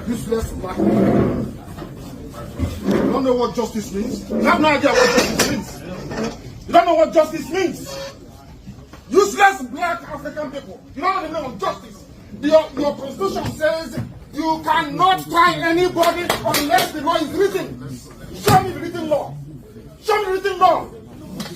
useless black man. You don't know what justice means? You have no idea what justice means. You don't know what justice means. Useless black African people. You don't know the meaning of justice. Your constitution says you cannot try anybody unless the law is written. Show me the written law. Show me the written law.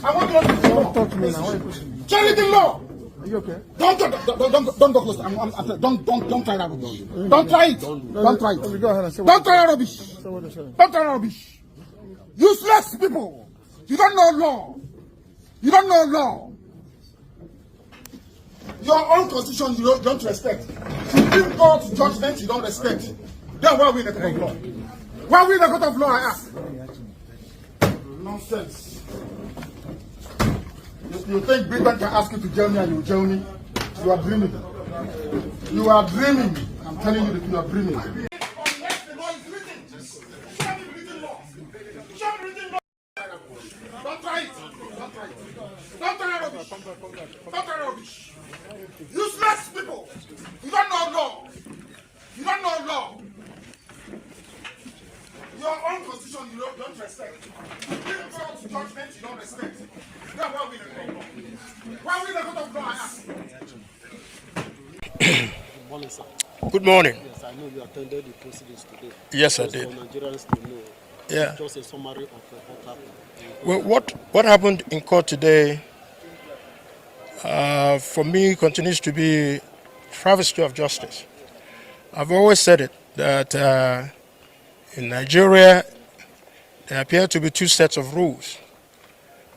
I want to know the written law. Talk to me now. Why are you pushing me? Show me the written law. Are you okay? Don't go close. Don't try that rubbish. Don't try it. Don't try it. Go ahead and say don't try that rubbish. Don't try that rubbish. Useless people. You don't know law. You don't know law. Your own constitution you don't respect. Supreme Court judgment you don't respect. Then why are we in the court of law? Why are we in the court of law, I ask? Nonsense. You think Britain can ask you to jail me and you jail me? You are dreaming. You are dreaming. I'm telling you that you are dreaming. Unless the law is written, show me the written law. Show me the written law. Don't try it. Don't try it. Don't try rubbish. Don't try rubbish. Useless people. You don't know law. You don't know law. Your own constitution you don't respect. Supreme Court judgment you don't respect. Then why are we in the court of law? Why are we in the court of law, I ask? Good morning, sir. Good morning. Yes, I know you attended the proceedings today. Yes, I did. For Nigerians to know. Yeah. Just a summary of what happened. Well, what happened in court today, for me, continues to be travesty of justice. I've always said it, that in Nigeria, there appear to be two sets of rules.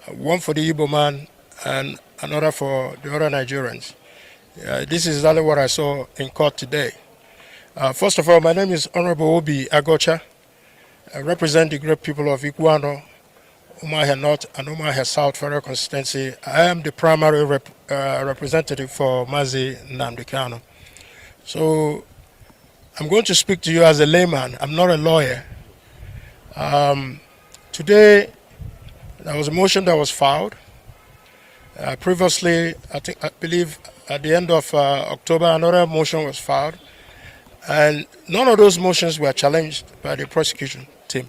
One for the Igbo man and another for the other Nigerians. This is exactly what I saw in court today. First of all, my name is Honorable Obi Agocha. I represent the great people of Iguano, Umuahia North and Umuahia South Federal Constituency. I am the primary representative for Mazi NNAMDI KANU. So I'm going to speak to you as a layman. I'm not a lawyer. Today, there was a motion that was filed. Previously, I believe at the end of October, another motion was filed. And none of those motions were challenged by the prosecution team.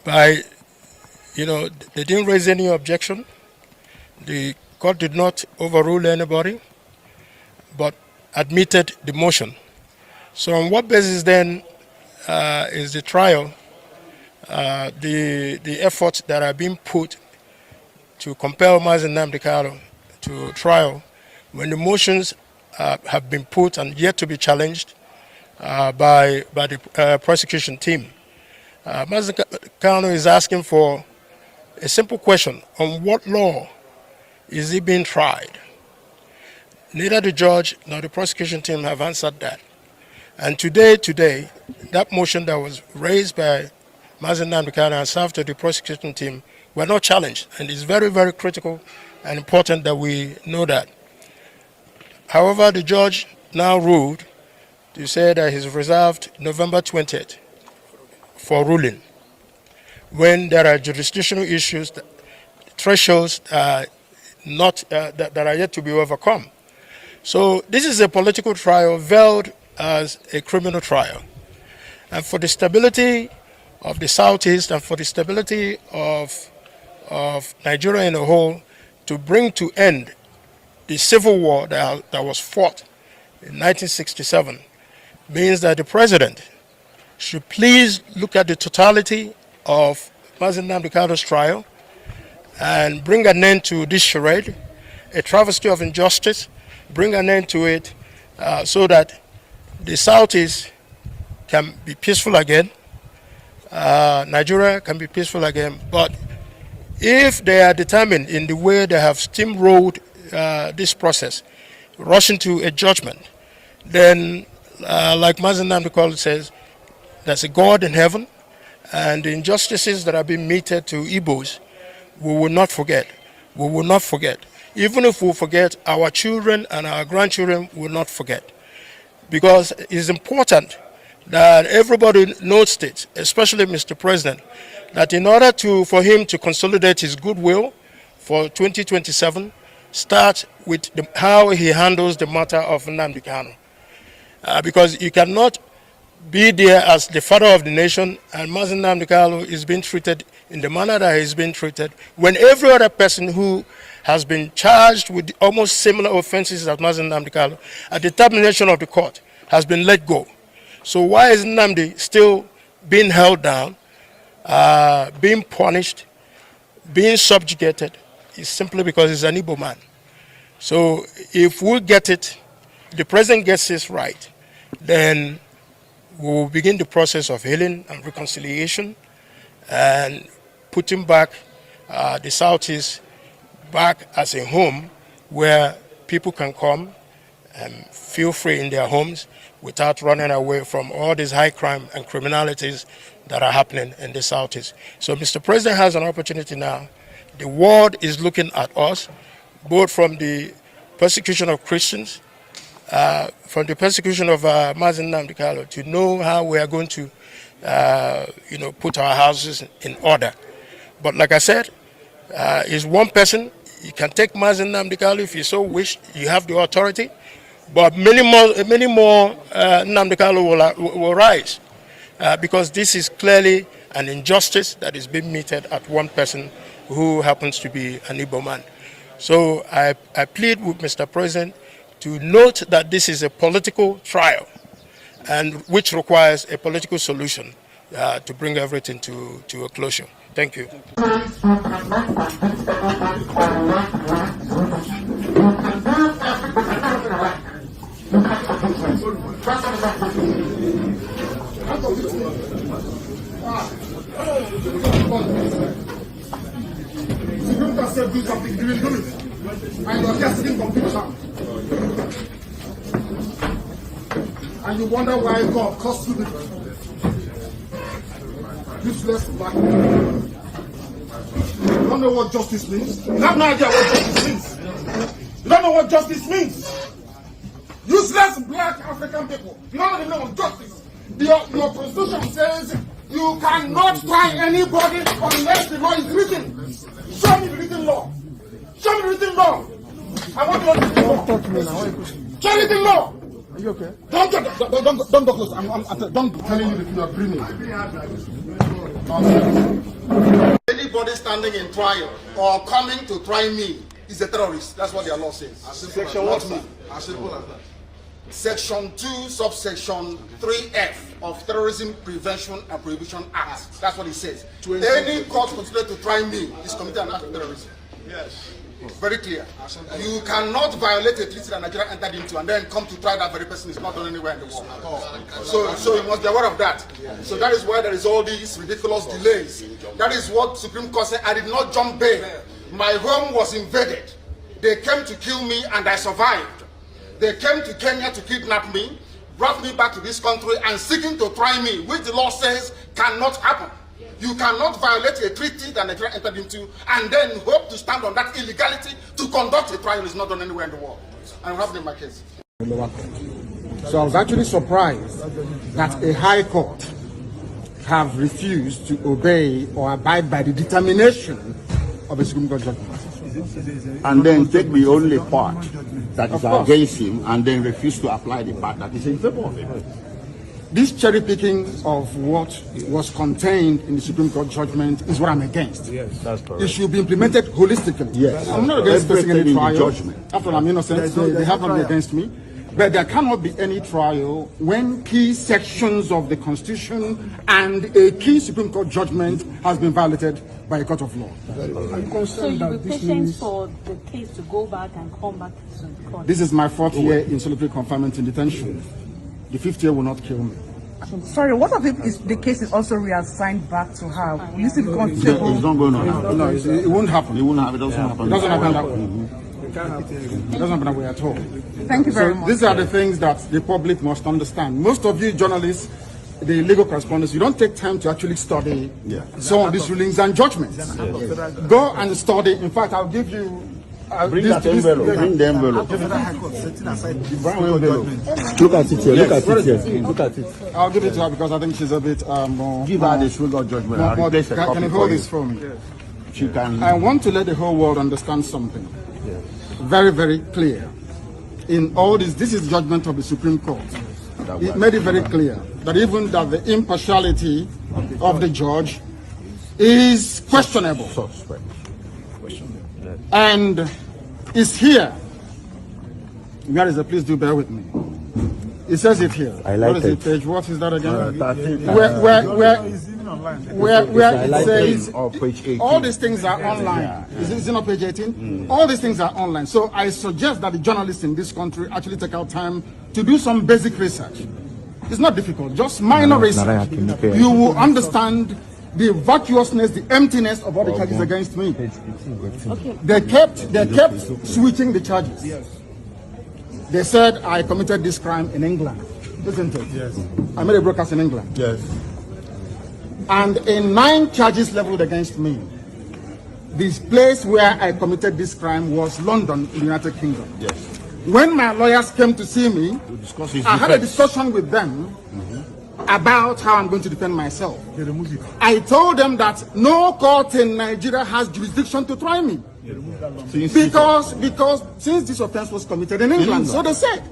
They didn't raise any objection. The court did not overrule anybody, but admitted the motion. So on what basis then is the trial, the efforts that are being put to compel Mazi NNAMDI KANU to trial when the motions have been put and yet to be challenged by the prosecution team? Mazi KANU is asking for a simple question: on what law is he being tried? Neither the judge nor the prosecution team have answered that. And today, that motion that was raised by Mazi NNAMDI KANU and served to the prosecution team were not challenged. And it's very, very critical and important that we know that. However, the judge now ruled to say that he's reserved November 20th for ruling, when there are jurisdictional issues, thresholds that are yet to be overcome. So this is a political trial veiled as a criminal trial. And for the stability of the Southeast and for the stability of Nigeria in a whole, to bring to end the civil war that was fought in 1967, means that the president should please look at the totality of Mazi NNAMDI KANU's trial and bring an end to this charade, a travesty of injustice, bring an end to it so that the Southeast can be peaceful again, Nigeria can be peaceful again. But if they are determined in the way they have steamrolled this process, rushing to a judgment, then like Mazi NNAMDI KANU says, there's a God in heaven, and the injustices that have been meted to Igbos, we will not forget. We will not forget. Even if we forget, our children and our grandchildren will not forget. Because it's important that everybody notes it, especially Mr. President, that in order for him to consolidate his goodwill for 2027, start with how he handles the matter of NNAMDI KANU. because you cannot be there as the father of the nation and Mazi Nnamdi Kanu is being treated in the manner that he's been treated when every other person who has been charged with almost similar offenses as Mazi Nnamdi Kanu at the termination of the court has been let go. So why is Nnamdi still being held down, being punished, being subjugated? It's simply because he's an Igbo man. So if we get it, the president gets this right, then we will begin the process of healing and reconciliation and putting back the Southeast back as a home where people can come and feel free in their homes without running away from all these high crime and criminalities that are happening in the Southeast. So Mr. President has an opportunity now. The world is looking at us, both from the persecution of Christians, from the persecution of Mazi Nnamdi Kanu, to know how we are going to, put our houses in order. But like I said, is one person. You can take Mazi Nnamdi Kanu if you so wish. You have the authority, but many more Nnamdi Kanu will rise because this is clearly an injustice that is being meted at one person who happens to be an Igbo man. So I plead with Mr. President to note that this is a political trial, and which requires a political solution to bring everything to a closure. Thank you. Supreme Court said do something, you didn't do it. And you're just sitting conviction. And you wonder why God caused you this. Useless black people. You don't know what justice means. You have no idea what justice means. You don't know what justice means. Useless black African people. You don't know the meaning of justice. Your constitution says you cannot try anybody unless the law is written. Show me the written law. Show me the written law. I want to know the written law. Talk to me now. Show me the written law. Are you okay? Don't go close. Don't telling you that you are dreaming. Anybody standing in trial or coming to try me is a terrorist. That's what their law says. Section what? As simple as that. Section 2, subsection 3F of Terrorism Prevention and Prohibition Act. That's what it says. Any court considered to try me is committed an act of terrorism. Yes. Very clear. You cannot violate a treaty that Nigeria entered into and then come to try that very person is not done anywhere in the world. So you must be aware of that. So that is why there is all these ridiculous delays. That is what Supreme Court said. I did not jump bail. My home was invaded. They came to kill me and I survived. They came to Kenya to kidnap me, brought me back to this country and seeking to try me, which the law says cannot happen. You cannot violate a treaty that Nigeria entered into and then hope to stand on that illegality to conduct a trial is not done anywhere in the world. And what happened in my case? So I was actually surprised that a high court have refused to obey or abide by the determination of a Supreme Court judgment. And then take the only part that is against him and then refuse to apply the part that is in favor of him. This cherry picking of what was contained in the Supreme Court judgment is what I'm against. Yes, that's correct. It should be implemented holistically. Yes. I'm not against facing any trial. After I'm innocent, they have not been against me. But there cannot be any trial when key sections of the Constitution and a key Supreme Court judgment has been violated by a court of law. So you'll be patient for the case to go back and come back to the court? This is my 4th year in solitary confinement in detention. The 5th year will not kill me. Sorry, what if the case is also reassigned back to her? Will you still be comfortable? It's not going on. No, it won't happen. It won't happen. It doesn't happen. It doesn't happen that way. It doesn't happen that way at all. Thank you very much. These are the things that the public must understand. Most of you journalists, the legal correspondents, you don't take time to actually study some of these rulings and judgments. Go and study. In fact, I'll give you. Bring that envelope. Bring the envelope. Look at it here. Look at it here. Look at it. I'll give it to her because I think she's a bit more. Give her the Supreme Court judgment. Can you hold this for me? She can. I want to let the whole world understand something. Very, very clear. In all this is judgment of the Supreme Court. He made it very clear that even that the impartiality of the judge is questionable. And is here. Where is it? Please do bear with me. It says it here. I like what is it. it, page? What is that again? 13. Where it says or page 18. all these things are online. Is it not page 18? All these things are online. So I suggest that the journalists in this country actually take out time to do some basic research. It's not difficult, just minor research. You will understand the vacuousness, the emptiness of all the charges against me. They kept switching the charges. They said I committed this crime in England, isn't it? Yes. I made a broadcast in England. Yes. And in 9 charges leveled against me, this place where I committed this crime was London, in the United Kingdom. Yes. When my lawyers came to see me, I had a discussion with them about how I'm going to defend myself. I told them that no court in Nigeria has jurisdiction to try me. Because since this offense was committed in England, so they said,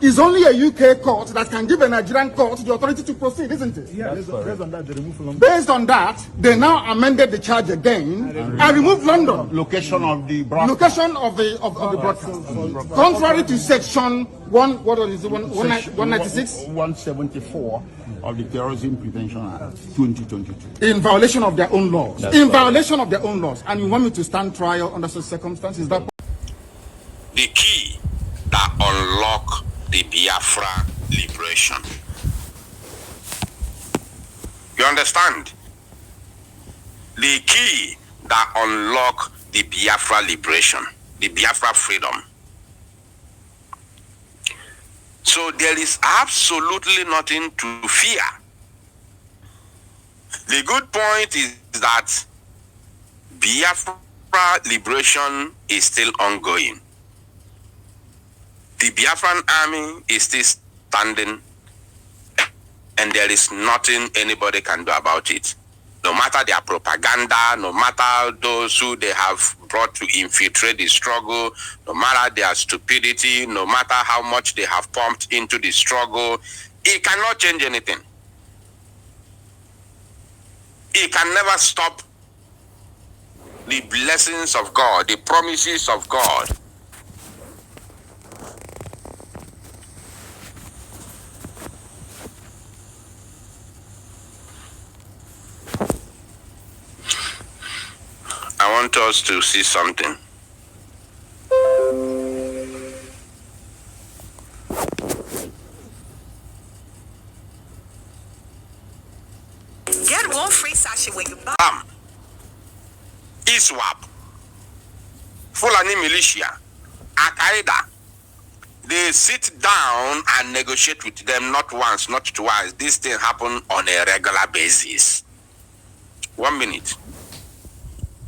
it's only a UK court that can give a Nigerian court the authority to proceed, isn't it? Yeah, based on that, they removed London. Based on that, they now amended the charge again and removed London. Location of the broadcast. Location of the broadcast. Contrary to section 196. 174 of the Terrorism Prevention Act 2022. In violation of their own laws. Violation of their own laws. And you want me to stand trial under such circumstances? That the key that unlock the Biafra liberation. You understand? The key that unlock the Biafra liberation, the Biafra freedom. So there is absolutely nothing to fear. The good point is that Biafra liberation is still ongoing. The Biafran army is still standing, and there is nothing anybody can do about it. No matter their propaganda, no matter those who they have brought to infiltrate the struggle, no matter their stupidity, no matter how much they have pumped into the struggle, it cannot change anything. It can never stop the blessings of God, the promises of God. I want us to see something. Get one free sachet when you buy. ISWAP, Fulani militia, Al-Qaeda, they sit down and negotiate with them not once, not twice. This thing happen on a regular basis. 1 minute.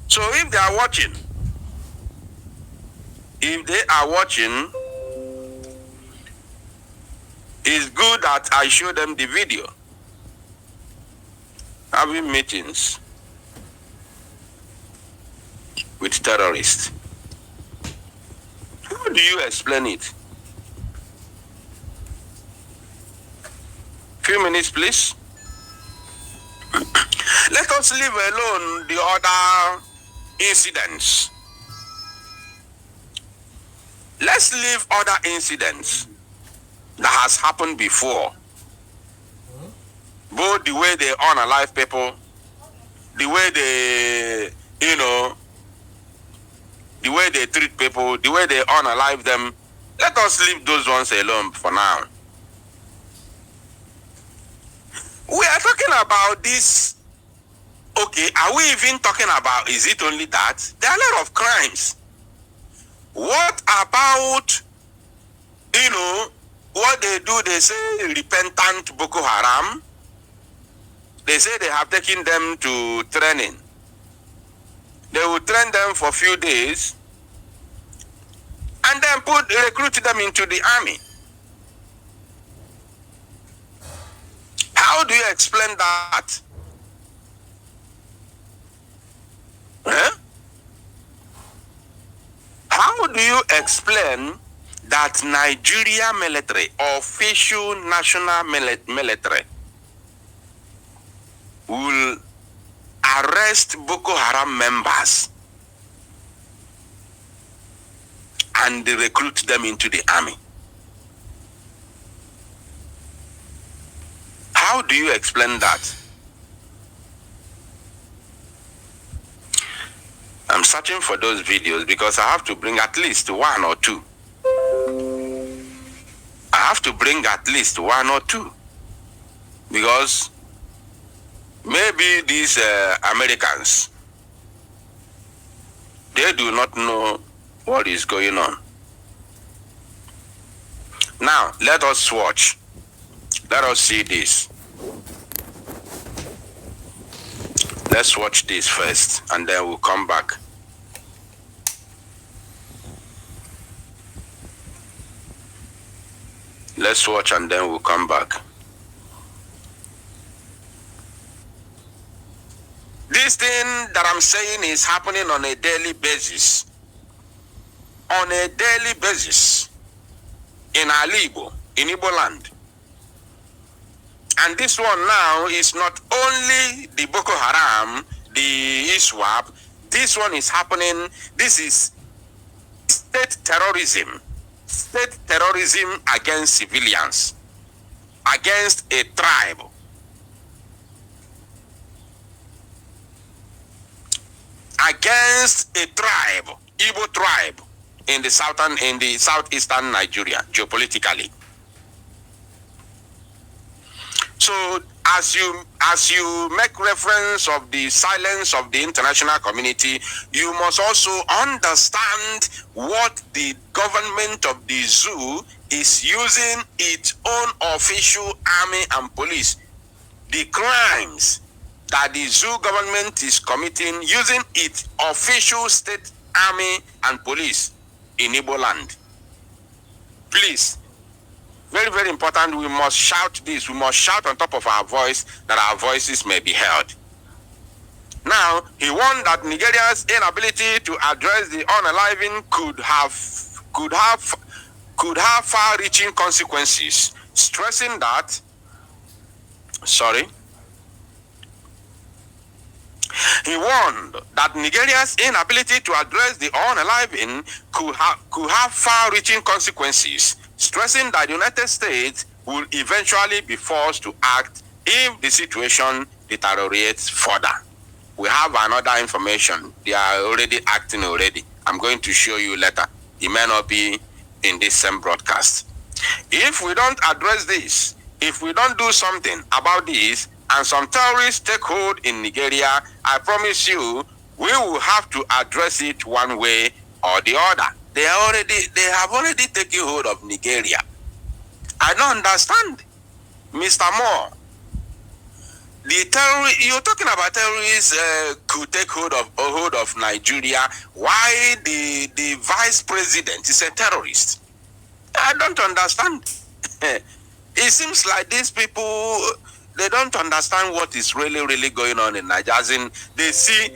So if they are watching, it's good that I show them the video. Having meetings with terrorists. How do you explain it? Few minutes, please. Let us leave alone the other incidents. Let's leave other incidents that has happened before. Both the way they unalive people, the way they, the way they treat people, the way they unalive them. Let us leave those ones alone for now. We are talking about this. Okay, are we even talking about, is it only that? There are a lot of crimes. What about, what they do, they say repentant Boko Haram. They say they have taken them to training. They will train them for a few days and then recruit them into the army. How do you explain that? How do you explain that Nigeria military, official national military, will arrest Boko Haram members and recruit them into the army. How do you explain that? I'm searching for those videos because I have to bring at least one or two. I have to bring at least one or two. Because maybe these Americans, they do not know what is going on. Now, let us watch. Let us see this. Let's watch this first, and then we'll come back. Let's watch, and then we'll come back. This thing that I'm saying is happening on a daily basis. On a daily basis. In Alibo, in Igbo land. And this one now is not only the Boko Haram, the ISWAP. This one is happening. This is state terrorism. State terrorism against civilians. Against a tribe. Against a tribe, Igbo tribe, in the southeastern Nigeria, geopolitically. So as you make reference of the silence of the international community, you must also understand what the government of the zoo is using its own official army and police. The crimes that the zoo government is committing using its official state army and police in Igbo land. Please, very, very important, we must shout this. We must shout on top of our voice that our voices may be heard. Now, he warned that Nigeria's inability to address the unaliving could have far-reaching consequences, stressing that, he warned that Nigeria's inability to address the unaliving could have far-reaching consequences, stressing that the United States will eventually be forced to act if the situation deteriorates further. We have another information. They are already acting already. I'm going to show you later. It may not be in this same broadcast. If we don't address this, if we don't do something about this, and some terrorists take hold in Nigeria, I promise you, we will have to address it one way or the other. They have already taken hold of Nigeria. I don't understand, Mr. Moore. You're talking about terrorists could take hold of Nigeria. Why the vice president is a terrorist? I don't understand. It seems like these people, they don't understand what is really going on in Nigeria. As in, they see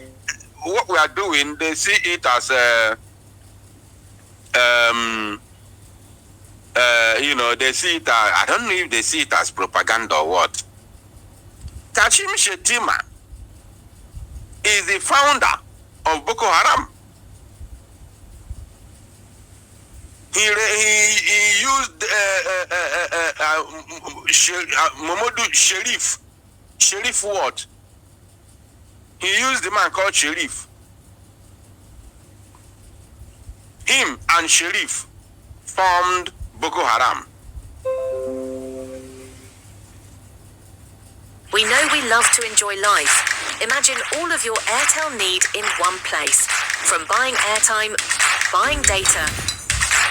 what we are doing, they see it as they see it as, I don't know if they see it as propaganda or what. Kashim Shettima is the founder of Boko Haram. He used Momodu Sheriff. Sheriff what? He used the man called Sheriff. Him and Sheriff formed Boko Haram. We know we love to enjoy life. Imagine all of your Airtel need in one place. From buying airtime, buying data,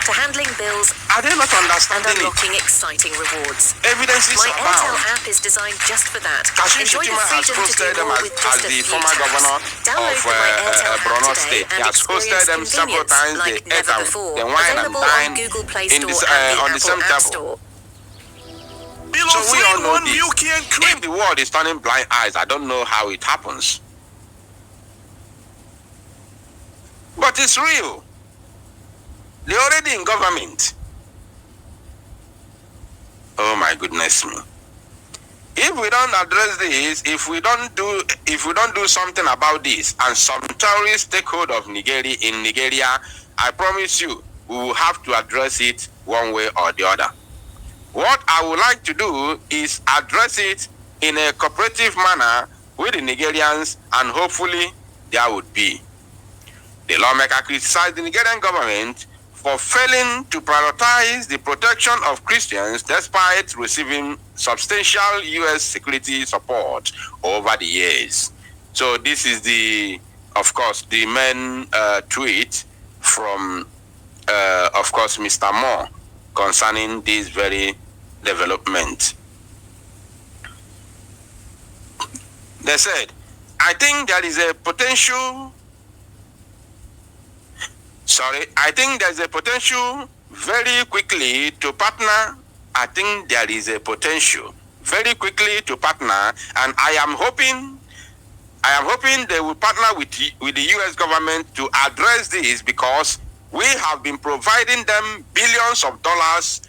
to handling bills, Are they not understanding and unlocking exciting rewards. Evidences My Airtel abound. app is designed just for that. Kashim Enjoy the Shettima has freedom to hosted do them more as with just a the few former taps. governor Download of the My Airtel Borno app State. today He and has hosted experience them several convenience times. like They ate never and before. they wine and Available on dine Google Play in Store this, and on the the same Apple App table. Store. So we all know this. If the world is turning blind eyes, I don't know how it happens. But it's real. They're already in government. Oh my goodness me. If we don't address this, if we don't do something about this, and some terrorists take hold of Nigeria, I promise you, we will have to address it one way or the other. What I would like to do is address it in a cooperative manner with the Nigerians, and hopefully there would be. The lawmaker criticized the Nigerian government for failing to prioritize the protection of Christians despite receiving substantial U.S. security support over the years. So this is of course, the main tweet from, of course, Mr. Moore concerning this very development. They said, I think there's a potential very quickly to partner. I think there is a potential very quickly to partner, and I am hoping they will partner with the U.S. government to address this, because we have been providing them billions of dollars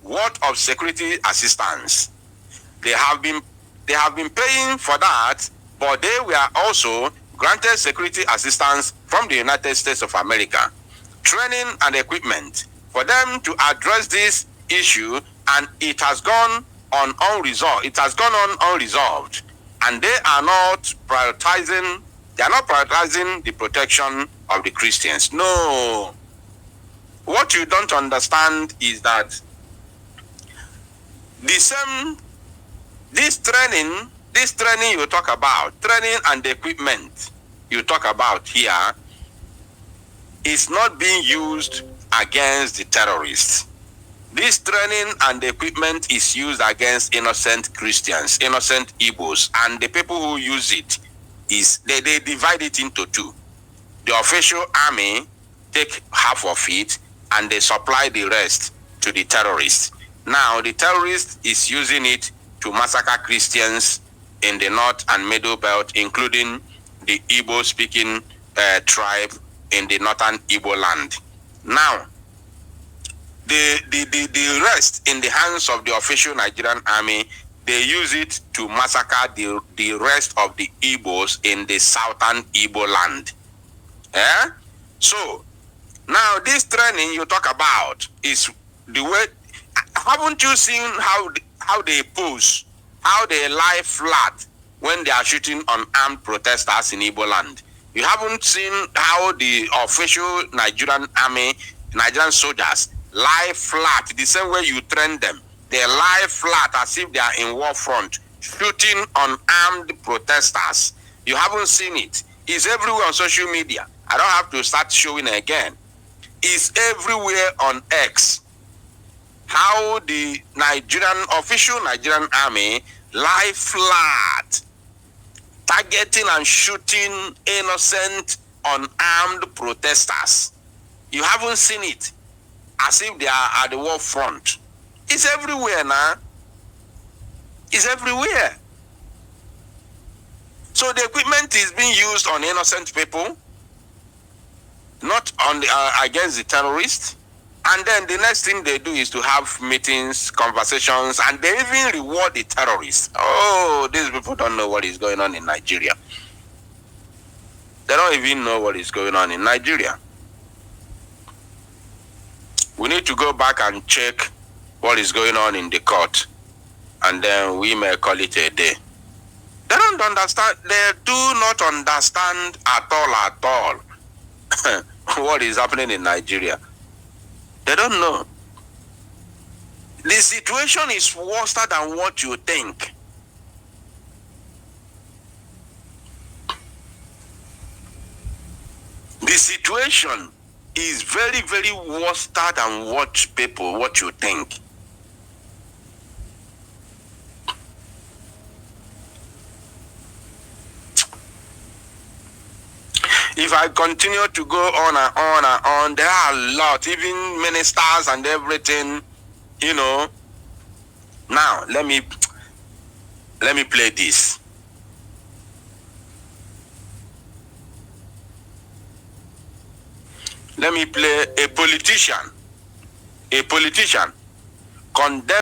worth of security assistance. They have been paying for that, but they were also granted security assistance from the United States of America, training and equipment for them to address this issue, and it has gone on unresolved. It has gone on unresolved, and they are not prioritizing the protection of the Christians. No. What you don't understand is that this training you talk about, training and equipment you talk about here, is not being used against the terrorists. This training and equipment is used against innocent Christians, innocent Igbos, and the people who use it they divide it into two. The official army take half of it, and they supply the rest to the terrorists. Now the terrorist is using it to massacre Christians in the north and middle belt, including the Igbo-speaking tribe in the northern Igbo land. Now, the rest in the hands of the official Nigerian army, they use it to massacre the rest of the Igbos in the southern Igbo land. So, now this training you talk about is the way. Haven't you seen how they pose, how they lie flat when they are shooting on armed protesters in Igbo land? You haven't seen how the official Nigerian army, Nigerian soldiers lie flat the same way you train them. They lie flat as if they are in war front, shooting on armed protesters. You haven't seen it. It's everywhere on social media. I don't have to start showing again. It's everywhere on X. How the official Nigerian army lie flat, targeting and shooting innocent, unarmed protesters. You haven't seen it, as if they are at the war front. It's everywhere now. It's everywhere. So the equipment is being used on innocent people, not on against the terrorists. And then the next thing they do is to have meetings, conversations, and they even reward the terrorists. Oh, these people don't know what is going on in Nigeria. They don't even know what is going on in Nigeria. We need to go back and check what is going on in the court, and then we may call it a day. They don't understand. They do not understand at all what is happening in Nigeria. They don't know. The situation is worse than what you think. The situation is very, very worse than what you think. If I continue to go on and on and on, there are a lot, even ministers and everything, you know. Now, let me play this. Let me play a politician condemn